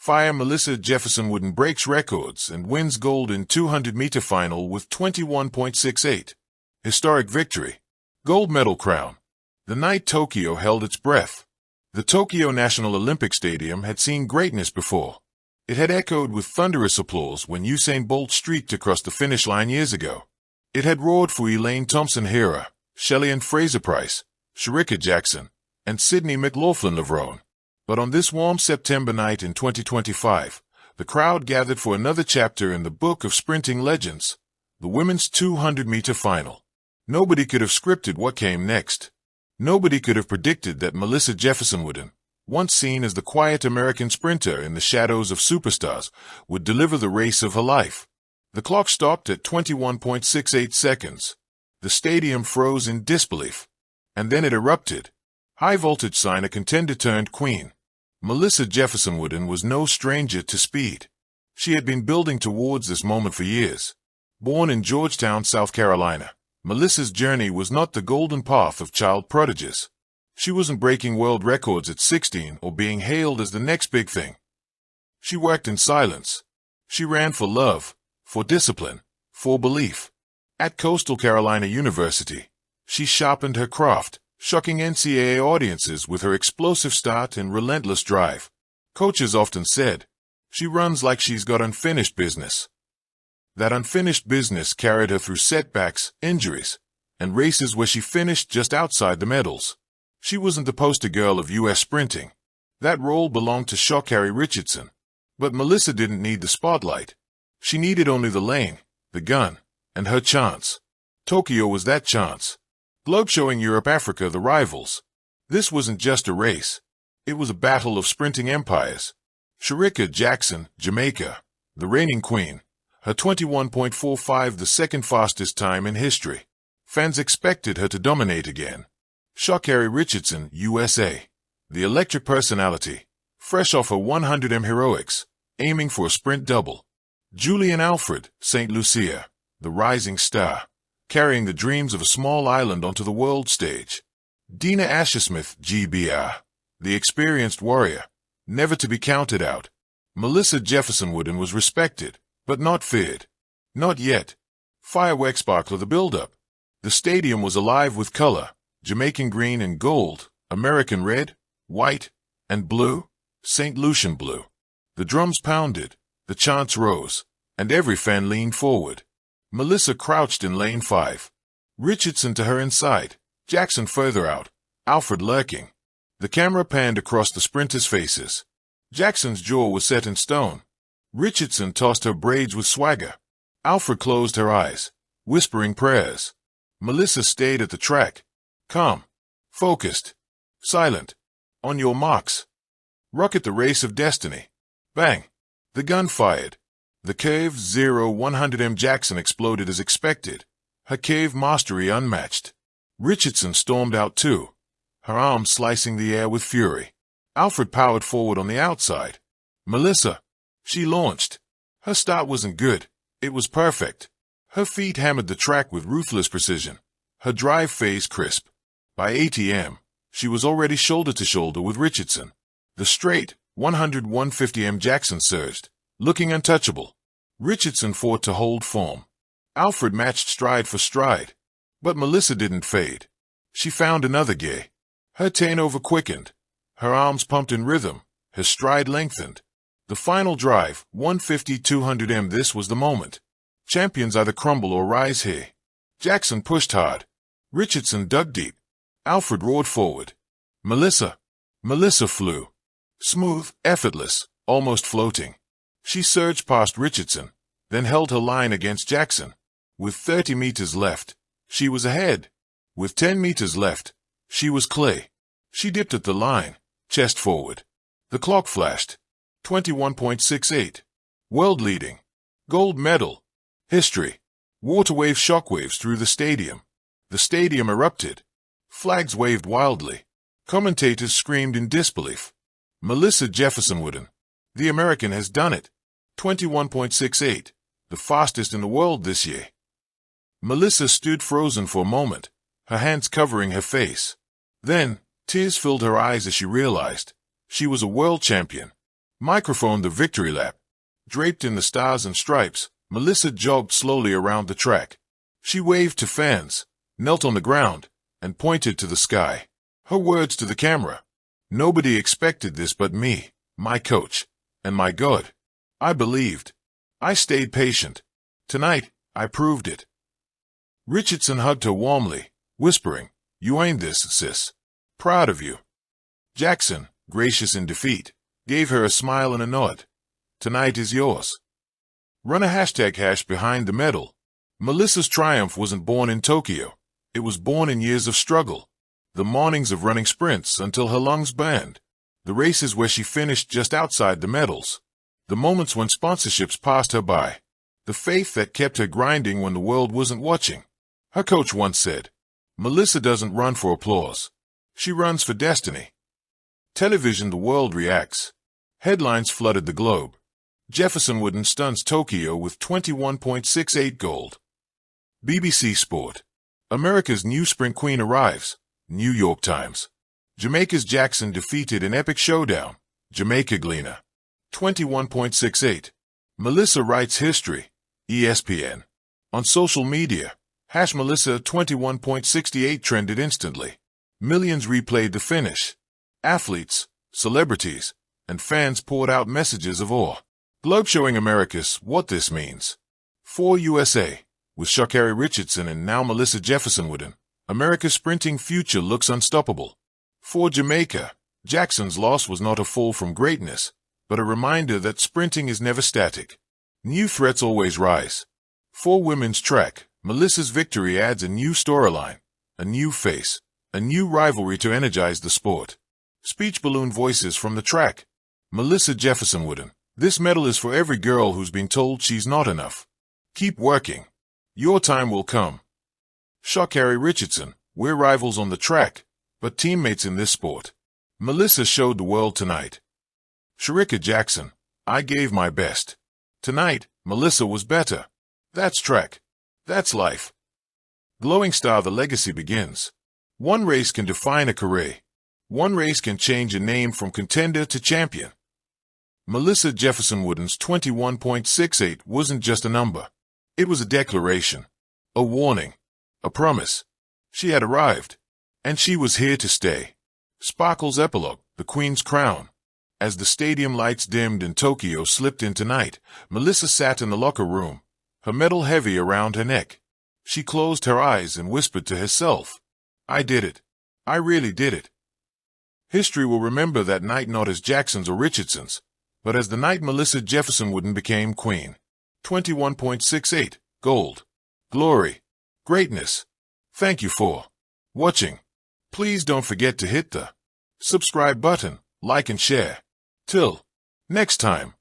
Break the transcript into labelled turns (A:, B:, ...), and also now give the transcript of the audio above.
A: Fire Melissa Jefferson Wooden breaks records and wins gold in 200-meter final with 21.68. Historic victory. Gold medal crown. The night Tokyo held its breath. The Tokyo National Olympic Stadium had seen greatness before. It had echoed with thunderous applause when Usain Bolt streaked across the finish line years ago. It had roared for Elaine Thompson-Herah, Shelley-Ann Fraser-Pryce, Shericka Jackson, and Sydney McLaughlin-Levrone. But on this warm September night in 2025, the crowd gathered for another chapter in the book of sprinting legends, the women's 200-meter final. Nobody could have scripted what came next. Nobody could have predicted that Melissa Jefferson Wooden, once seen as the quiet American sprinter in the shadows of superstars, would deliver the race of her life. The clock stopped at 21.68 seconds. The stadium froze in disbelief. And then it erupted. High voltage sign a contender turned queen. Melissa Jefferson Wooden was no stranger to speed. She had been building towards this moment for years. Born in Georgetown, South Carolina, Melissa's journey was not the golden path of child prodigies. She wasn't breaking world records at 16 or being hailed as the next big thing. She worked in silence. She ran for love, for discipline, for belief. At Coastal Carolina University, she sharpened her craft, shocking NCAA audiences with her explosive start and relentless drive. Coaches often said, "She runs like she's got unfinished business." That unfinished business carried her through setbacks, injuries, and races where she finished just outside the medals. She wasn't the poster girl of U.S. sprinting. That role belonged to Sha'Carri Richardson. But Melissa didn't need the spotlight. She needed only the lane, the gun, and her chance. Tokyo was that chance. Globe showing Europe, Africa the rivals. This wasn't just a race. It was a battle of sprinting empires. Shericka Jackson, Jamaica, the reigning queen, her 21.45 the second fastest time in history. Fans expected her to dominate again. Sha'Carri Richardson, USA, the electric personality, fresh off her 100m heroics, aiming for a sprint double. Julian Alfred, St. Lucia, the rising star, carrying the dreams of a small island onto the world stage. Dina Ashersmith, GBR, the experienced warrior, never to be counted out. Melissa Jefferson Wooden was respected, but not feared. Not yet. Fireworks sparkle the build-up. The stadium was alive with color, Jamaican green and gold, American red, white, and blue, St. Lucian blue. The drums pounded, the chants rose, and every fan leaned forward. Melissa crouched in lane 5. Richardson to her inside, Jackson further out, Alfred lurking. The camera panned across the sprinters' faces. Jackson's jaw was set in stone. Richardson tossed her braids with swagger. Alfred closed her eyes, whispering prayers. Melissa stayed at the track, calm, focused, silent. On your marks. Rocket the race of destiny. Bang! The gun fired. The Cave 0-100M Jackson exploded as expected, her cave mastery unmatched. Richardson stormed out too, her arms slicing the air with fury. Alfred powered forward on the outside. Melissa. She launched. Her start wasn't good. It was perfect. Her feet hammered the track with ruthless precision. Her drive phase crisp. By 8 m, she was already shoulder to shoulder with Richardson. The straight 100-150M Jackson surged, looking untouchable. Richardson fought to hold form. Alfred matched stride for stride. But Melissa didn't fade. She found another gear. Her turnover quickened. Her arms pumped in rhythm. Her stride lengthened. The final drive, 150-200M. This was the moment. Champions either crumble or rise here. Jackson pushed hard. Richardson dug deep. Alfred roared forward. Melissa. Melissa flew. Smooth, effortless, almost floating. She surged past Richardson, then held her line against Jackson. With 30 meters left, she was ahead. With 10 meters left, she was clay. She dipped at the line, chest forward. The clock flashed. 21.68. World leading. Gold medal. History. Water wave shockwaves through the stadium. The stadium erupted. Flags waved wildly. Commentators screamed in disbelief. Melissa Jefferson Wooden. The American has done it. 21.68. The fastest in the world this year. Melissa stood frozen for a moment, her hands covering her face. Then, tears filled her eyes as she realized she was a world champion. Microphone the victory lap. Draped in the stars and stripes, Melissa jogged slowly around the track. She waved to fans, knelt on the ground, and pointed to the sky. Her words to the camera. Nobody expected this but me, my coach, and my God. I believed. I stayed patient. Tonight, I proved it. Richardson hugged her warmly, whispering, "You ain't this, sis. Proud of you." Jackson, gracious in defeat, gave her a smile and a nod. "Tonight is yours." Run a #hash behind the medal. Melissa's triumph wasn't born in Tokyo. It was born in years of struggle. The mornings of running sprints until her lungs burned. The races where she finished just outside the medals. The moments when sponsorships passed her by. The faith that kept her grinding when the world wasn't watching. Her coach once said, "Melissa doesn't run for applause. She runs for destiny." Television, the world reacts. Headlines flooded the globe. Jefferson Wooden stuns Tokyo with 21.68 gold. BBC Sport. America's new sprint queen arrives. New York Times. Jamaica's Jackson defeated in epic showdown. Jamaica Gleaner. 21.68. Melissa writes history. ESPN. On social media, #Melissa 21.68 trended instantly. Millions replayed the finish. Athletes, celebrities, and fans poured out messages of awe. Globe showing America's what this means. For USA, with Sha'Carri Richardson and now Melissa Jefferson Wooden, America's sprinting future looks unstoppable. For Jamaica, Jackson's loss was not a fall from greatness, but a reminder that sprinting is never static. New threats always rise. For women's track, Melissa's victory adds a new storyline, a new face, a new rivalry to energize the sport. Speech balloon voices from the track. Melissa Jefferson Wooden. This medal is for every girl who's been told she's not enough. Keep working. Your time will come. Sha'Carri Richardson. We're rivals on the track, but teammates in this sport. Melissa showed the world tonight. Shericka Jackson. I gave my best. Tonight, Melissa was better. That's track. That's life. Glowing star, the legacy begins. One race can define a career. One race can change a name from contender to champion. Melissa Jefferson Wooden's 21.68 wasn't just a number. It was a declaration, a warning, a promise. She had arrived, and she was here to stay. Sparkle's epilogue, the Queen's crown. As the stadium lights dimmed and Tokyo slipped into night, Melissa sat in the locker room, her medal heavy around her neck. She closed her eyes and whispered to herself, "I did it. I really did it." History will remember that night not as Jackson's or Richardson's, but as the night Melissa Jefferson Wooden became queen. 21.68, gold, glory, greatness. Thank you for watching. Please don't forget to hit the subscribe button, like and share. Till next time.